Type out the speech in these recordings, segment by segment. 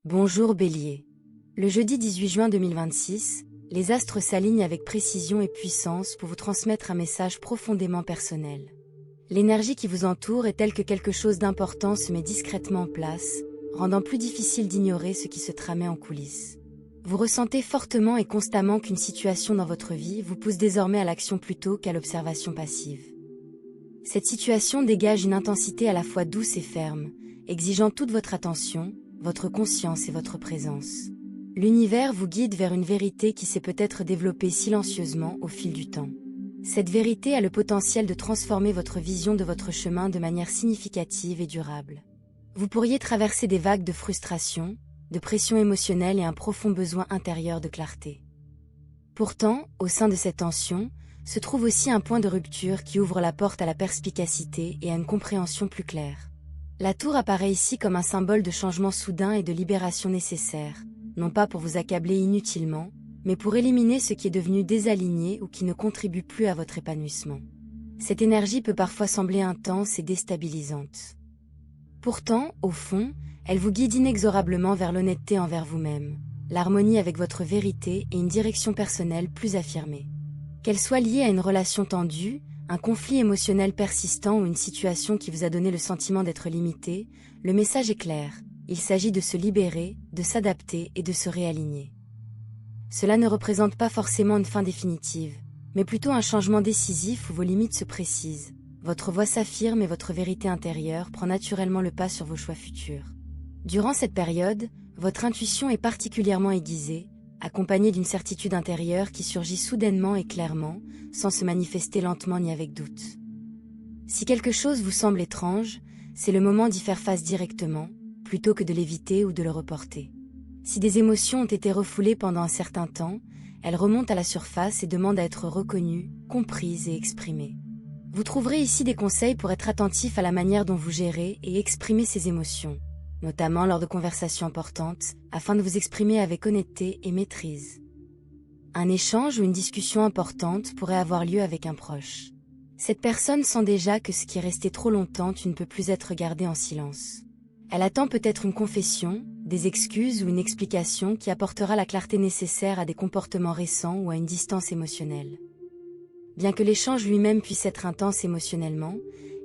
Bonjour Bélier. Le jeudi 18 juin 2026, les astres s'alignent avec précision et puissance pour vous transmettre un message profondément personnel. L'énergie qui vous entoure est telle que quelque chose d'important se met discrètement en place, rendant plus difficile d'ignorer ce qui se tramait en coulisses. Vous ressentez fortement et constamment qu'une situation dans votre vie vous pousse désormais à l'action plutôt qu'à l'observation passive. Cette situation dégage une intensité à la fois douce et ferme, exigeant toute votre attention, votre conscience et votre présence. L'univers vous guide vers une vérité qui s'est peut-être développée silencieusement au fil du temps. Cette vérité a le potentiel de transformer votre vision de votre chemin de manière significative et durable. Vous pourriez traverser des vagues de frustration, de pression émotionnelle et un profond besoin intérieur de clarté. Pourtant, au sein de cette tension, se trouve aussi un point de rupture qui ouvre la porte à la perspicacité et à une compréhension plus claire. La tour apparaît ici comme un symbole de changement soudain et de libération nécessaire, non pas pour vous accabler inutilement, mais pour éliminer ce qui est devenu désaligné ou qui ne contribue plus à votre épanouissement. Cette énergie peut parfois sembler intense et déstabilisante. Pourtant, au fond, elle vous guide inexorablement vers l'honnêteté envers vous-même, l'harmonie avec votre vérité et une direction personnelle plus affirmée. Qu'elle soit liée à une relation tendue, un conflit émotionnel persistant ou une situation qui vous a donné le sentiment d'être limité, le message est clair, il s'agit de se libérer, de s'adapter et de se réaligner. Cela ne représente pas forcément une fin définitive, mais plutôt un changement décisif où vos limites se précisent, votre voix s'affirme et votre vérité intérieure prend naturellement le pas sur vos choix futurs. Durant cette période, votre intuition est particulièrement aiguisée, accompagnée d'une certitude intérieure qui surgit soudainement et clairement, sans se manifester lentement ni avec doute. Si quelque chose vous semble étrange, c'est le moment d'y faire face directement, plutôt que de l'éviter ou de le reporter. Si des émotions ont été refoulées pendant un certain temps, elles remontent à la surface et demandent à être reconnues, comprises et exprimées. Vous trouverez ici des conseils pour être attentif à la manière dont vous gérez et exprimez ces émotions, notamment lors de conversations importantes, afin de vous exprimer avec honnêteté et maîtrise. Un échange ou une discussion importante pourrait avoir lieu avec un proche. Cette personne sent déjà que ce qui est resté trop longtemps ne peut plus être gardé en silence. Elle attend peut-être une confession, des excuses ou une explication qui apportera la clarté nécessaire à des comportements récents ou à une distance émotionnelle. Bien que l'échange lui-même puisse être intense émotionnellement,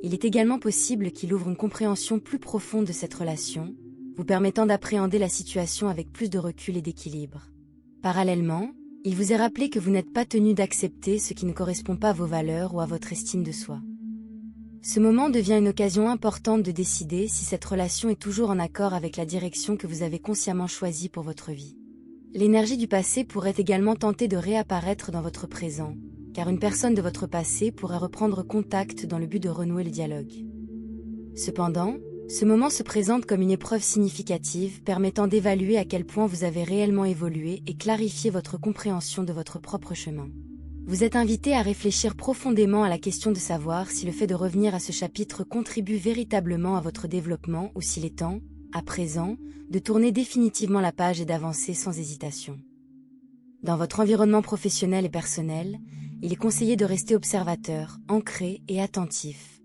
il est également possible qu'il ouvre une compréhension plus profonde de cette relation, vous permettant d'appréhender la situation avec plus de recul et d'équilibre. Parallèlement, il vous est rappelé que vous n'êtes pas tenu d'accepter ce qui ne correspond pas à vos valeurs ou à votre estime de soi. Ce moment devient une occasion importante de décider si cette relation est toujours en accord avec la direction que vous avez consciemment choisie pour votre vie. L'énergie du passé pourrait également tenter de réapparaître dans votre présent, car une personne de votre passé pourrait reprendre contact dans le but de renouer le dialogue. Cependant, ce moment se présente comme une épreuve significative permettant d'évaluer à quel point vous avez réellement évolué et clarifier votre compréhension de votre propre chemin. Vous êtes invité à réfléchir profondément à la question de savoir si le fait de revenir à ce chapitre contribue véritablement à votre développement ou s'il est temps, à présent, de tourner définitivement la page et d'avancer sans hésitation. Dans votre environnement professionnel et personnel, il est conseillé de rester observateur, ancré et attentif.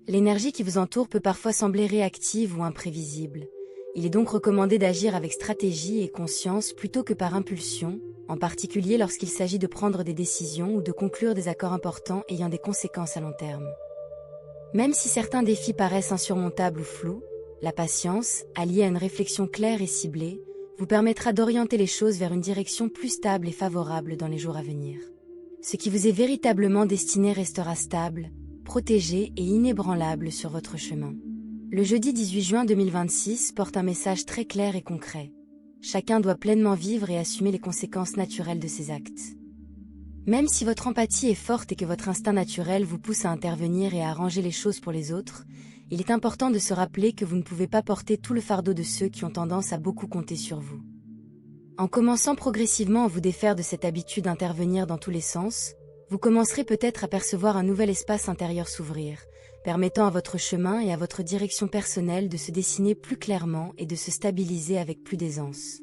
L'énergie qui vous entoure peut parfois sembler réactive ou imprévisible. Il est donc recommandé d'agir avec stratégie et conscience plutôt que par impulsion, en particulier lorsqu'il s'agit de prendre des décisions ou de conclure des accords importants ayant des conséquences à long terme. Même si certains défis paraissent insurmontables ou flous, la patience, alliée à une réflexion claire et ciblée, vous permettra d'orienter les choses vers une direction plus stable et favorable dans les jours à venir. Ce qui vous est véritablement destiné restera stable, protégé et inébranlable sur votre chemin. Le jeudi 18 juin 2026 porte un message très clair et concret. Chacun doit pleinement vivre et assumer les conséquences naturelles de ses actes. Même si votre empathie est forte et que votre instinct naturel vous pousse à intervenir et à arranger les choses pour les autres, il est important de se rappeler que vous ne pouvez pas porter tout le fardeau de ceux qui ont tendance à beaucoup compter sur vous. En commençant progressivement à vous défaire de cette habitude d'intervenir dans tous les sens, vous commencerez peut-être à percevoir un nouvel espace intérieur s'ouvrir, permettant à votre chemin et à votre direction personnelle de se dessiner plus clairement et de se stabiliser avec plus d'aisance.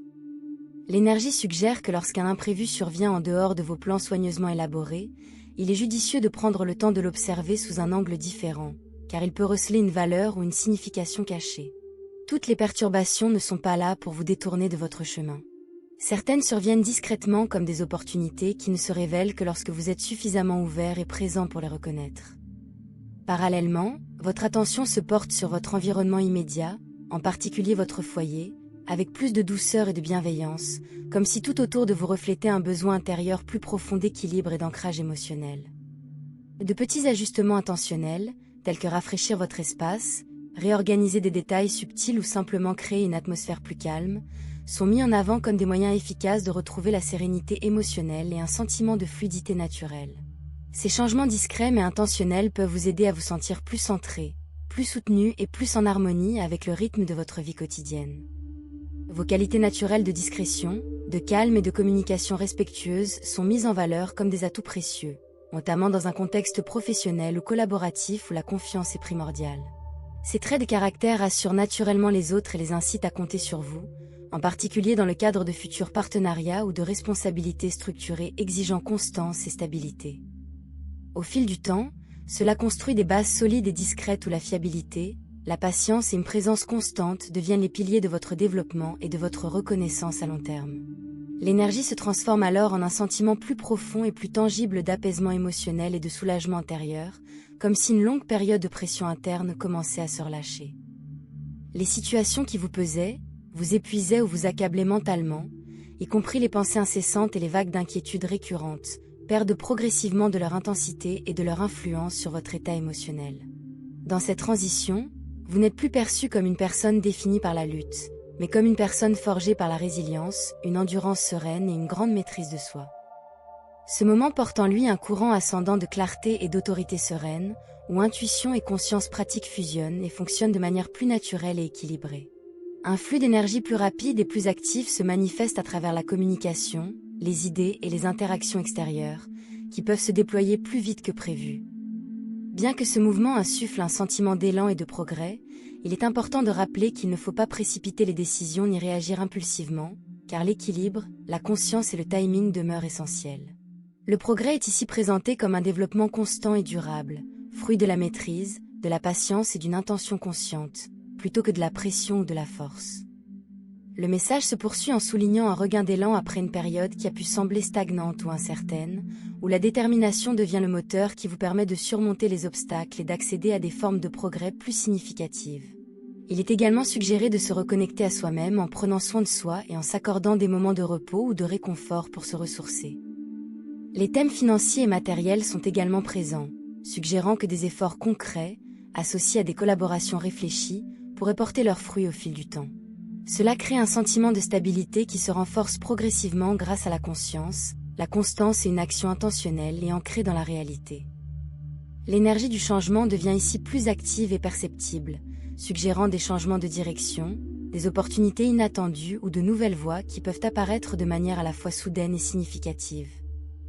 L'énergie suggère que lorsqu'un imprévu survient en dehors de vos plans soigneusement élaborés, il est judicieux de prendre le temps de l'observer sous un angle différent, car il peut receler une valeur ou une signification cachée. Toutes les perturbations ne sont pas là pour vous détourner de votre chemin. Certaines surviennent discrètement comme des opportunités qui ne se révèlent que lorsque vous êtes suffisamment ouvert et présent pour les reconnaître. Parallèlement, votre attention se porte sur votre environnement immédiat, en particulier votre foyer, avec plus de douceur et de bienveillance, comme si tout autour de vous reflétait un besoin intérieur plus profond d'équilibre et d'ancrage émotionnel. De petits ajustements intentionnels, tels que rafraîchir votre espace, réorganiser des détails subtils ou simplement créer une atmosphère plus calme, sont mis en avant comme des moyens efficaces de retrouver la sérénité émotionnelle et un sentiment de fluidité naturelle. Ces changements discrets mais intentionnels peuvent vous aider à vous sentir plus centré, plus soutenu et plus en harmonie avec le rythme de votre vie quotidienne. Vos qualités naturelles de discrétion, de calme et de communication respectueuse sont mises en valeur comme des atouts précieux, notamment dans un contexte professionnel ou collaboratif où la confiance est primordiale. Ces traits de caractère rassurent naturellement les autres et les incitent à compter sur vous, en particulier dans le cadre de futurs partenariats ou de responsabilités structurées exigeant constance et stabilité. Au fil du temps, cela construit des bases solides et discrètes où la fiabilité, la patience et une présence constante deviennent les piliers de votre développement et de votre reconnaissance à long terme. L'énergie se transforme alors en un sentiment plus profond et plus tangible d'apaisement émotionnel et de soulagement intérieur, comme si une longue période de pression interne commençait à se relâcher. Les situations qui vous pesaient, vous épuisaient ou vous accablaient mentalement, y compris les pensées incessantes et les vagues d'inquiétude récurrentes, perdent progressivement de leur intensité et de leur influence sur votre état émotionnel. Dans cette transition, vous n'êtes plus perçu comme une personne définie par la lutte, mais comme une personne forgée par la résilience, une endurance sereine et une grande maîtrise de soi. Ce moment porte en lui un courant ascendant de clarté et d'autorité sereine, où intuition et conscience pratique fusionnent et fonctionnent de manière plus naturelle et équilibrée. Un flux d'énergie plus rapide et plus actif se manifeste à travers la communication, les idées et les interactions extérieures, qui peuvent se déployer plus vite que prévu. Bien que ce mouvement insuffle un sentiment d'élan et de progrès, il est important de rappeler qu'il ne faut pas précipiter les décisions ni réagir impulsivement, car l'équilibre, la conscience et le timing demeurent essentiels. Le progrès est ici présenté comme un développement constant et durable, fruit de la maîtrise, de la patience et d'une intention consciente, plutôt que de la pression ou de la force. Le message se poursuit en soulignant un regain d'élan après une période qui a pu sembler stagnante ou incertaine, où la détermination devient le moteur qui vous permet de surmonter les obstacles et d'accéder à des formes de progrès plus significatives. Il est également suggéré de se reconnecter à soi-même en prenant soin de soi et en s'accordant des moments de repos ou de réconfort pour se ressourcer. Les thèmes financiers et matériels sont également présents, suggérant que des efforts concrets, associés à des collaborations réfléchies, pourraient porter leurs fruits au fil du temps. Cela crée un sentiment de stabilité qui se renforce progressivement grâce à la conscience, la constance et une action intentionnelle et ancrée dans la réalité. L'énergie du changement devient ici plus active et perceptible, suggérant des changements de direction, des opportunités inattendues ou de nouvelles voies qui peuvent apparaître de manière à la fois soudaine et significative.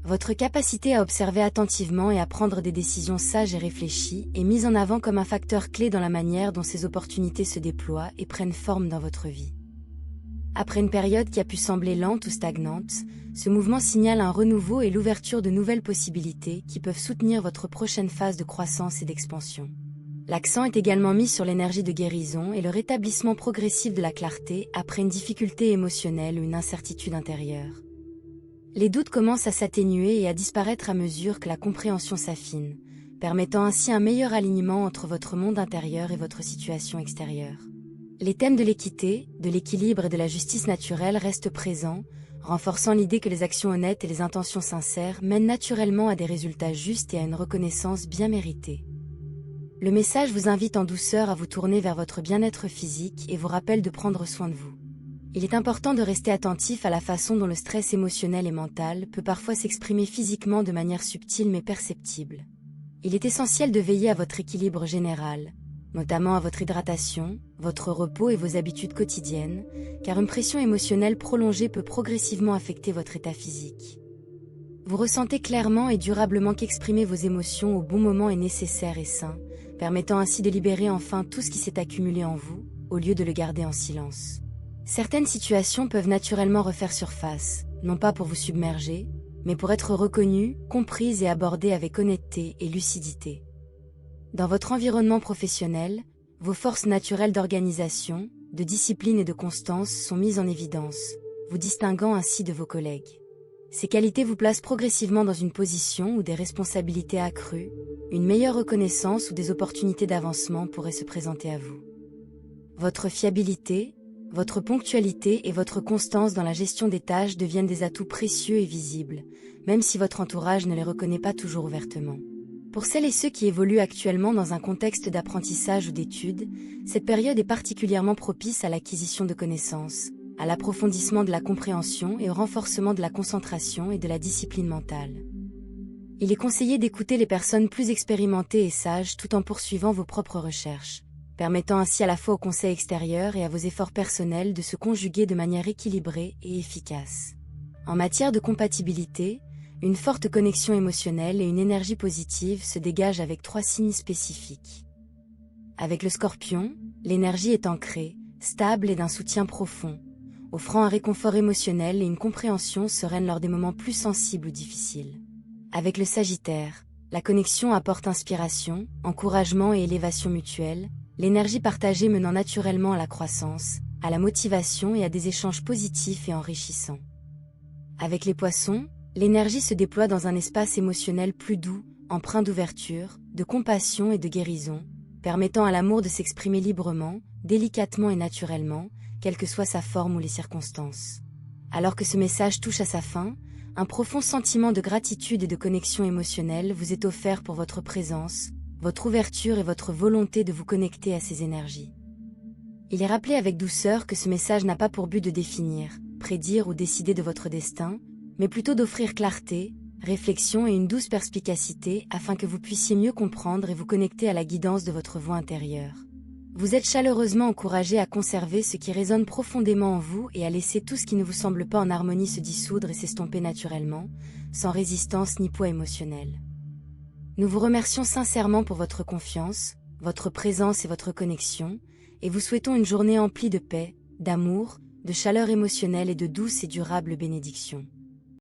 Votre capacité à observer attentivement et à prendre des décisions sages et réfléchies est mise en avant comme un facteur clé dans la manière dont ces opportunités se déploient et prennent forme dans votre vie. Après une période qui a pu sembler lente ou stagnante, ce mouvement signale un renouveau et l'ouverture de nouvelles possibilités qui peuvent soutenir votre prochaine phase de croissance et d'expansion. L'accent est également mis sur l'énergie de guérison et le rétablissement progressif de la clarté après une difficulté émotionnelle ou une incertitude intérieure. Les doutes commencent à s'atténuer et à disparaître à mesure que la compréhension s'affine, permettant ainsi un meilleur alignement entre votre monde intérieur et votre situation extérieure. Les thèmes de l'équité, de l'équilibre et de la justice naturelle restent présents, renforçant l'idée que les actions honnêtes et les intentions sincères mènent naturellement à des résultats justes et à une reconnaissance bien méritée. Le message vous invite en douceur à vous tourner vers votre bien-être physique et vous rappelle de prendre soin de vous. Il est important de rester attentif à la façon dont le stress émotionnel et mental peut parfois s'exprimer physiquement de manière subtile mais perceptible. Il est essentiel de veiller à votre équilibre général, notamment à votre hydratation, votre repos et vos habitudes quotidiennes, car une pression émotionnelle prolongée peut progressivement affecter votre état physique. Vous ressentez clairement et durablement qu'exprimer vos émotions au bon moment est nécessaire et sain, permettant ainsi de libérer enfin tout ce qui s'est accumulé en vous, au lieu de le garder en silence. Certaines situations peuvent naturellement refaire surface, non pas pour vous submerger, mais pour être reconnues, comprises et abordées avec honnêteté et lucidité. Dans votre environnement professionnel, vos forces naturelles d'organisation, de discipline et de constance sont mises en évidence, vous distinguant ainsi de vos collègues. Ces qualités vous placent progressivement dans une position où des responsabilités accrues, une meilleure reconnaissance ou des opportunités d'avancement pourraient se présenter à vous. Votre fiabilité, votre ponctualité et votre constance dans la gestion des tâches deviennent des atouts précieux et visibles, même si votre entourage ne les reconnaît pas toujours ouvertement. Pour celles et ceux qui évoluent actuellement dans un contexte d'apprentissage ou d'études, cette période est particulièrement propice à l'acquisition de connaissances, à l'approfondissement de la compréhension et au renforcement de la concentration et de la discipline mentale. Il est conseillé d'écouter les personnes plus expérimentées et sages tout en poursuivant vos propres recherches, permettant ainsi à la fois au conseil extérieur et à vos efforts personnels de se conjuguer de manière équilibrée et efficace. En matière de compatibilité, une forte connexion émotionnelle et une énergie positive se dégagent avec 3 signes spécifiques. Avec le Scorpion, l'énergie est ancrée, stable et d'un soutien profond, offrant un réconfort émotionnel et une compréhension sereine lors des moments plus sensibles ou difficiles. Avec le Sagittaire, la connexion apporte inspiration, encouragement et élévation mutuelle, l'énergie partagée menant naturellement à la croissance, à la motivation et à des échanges positifs et enrichissants. Avec les Poissons, l'énergie se déploie dans un espace émotionnel plus doux, empreint d'ouverture, de compassion et de guérison, permettant à l'amour de s'exprimer librement, délicatement et naturellement, quelle que soit sa forme ou les circonstances. Alors que ce message touche à sa fin, un profond sentiment de gratitude et de connexion émotionnelle vous est offert pour votre présence, votre ouverture et votre volonté de vous connecter à ces énergies. Il est rappelé avec douceur que ce message n'a pas pour but de définir, prédire ou décider de votre destin, mais plutôt d'offrir clarté, réflexion et une douce perspicacité afin que vous puissiez mieux comprendre et vous connecter à la guidance de votre voix intérieure. Vous êtes chaleureusement encouragé à conserver ce qui résonne profondément en vous et à laisser tout ce qui ne vous semble pas en harmonie se dissoudre et s'estomper naturellement, sans résistance ni poids émotionnel. Nous vous remercions sincèrement pour votre confiance, votre présence et votre connexion, et vous souhaitons une journée emplie de paix, d'amour, de chaleur émotionnelle et de douces et durables bénédictions.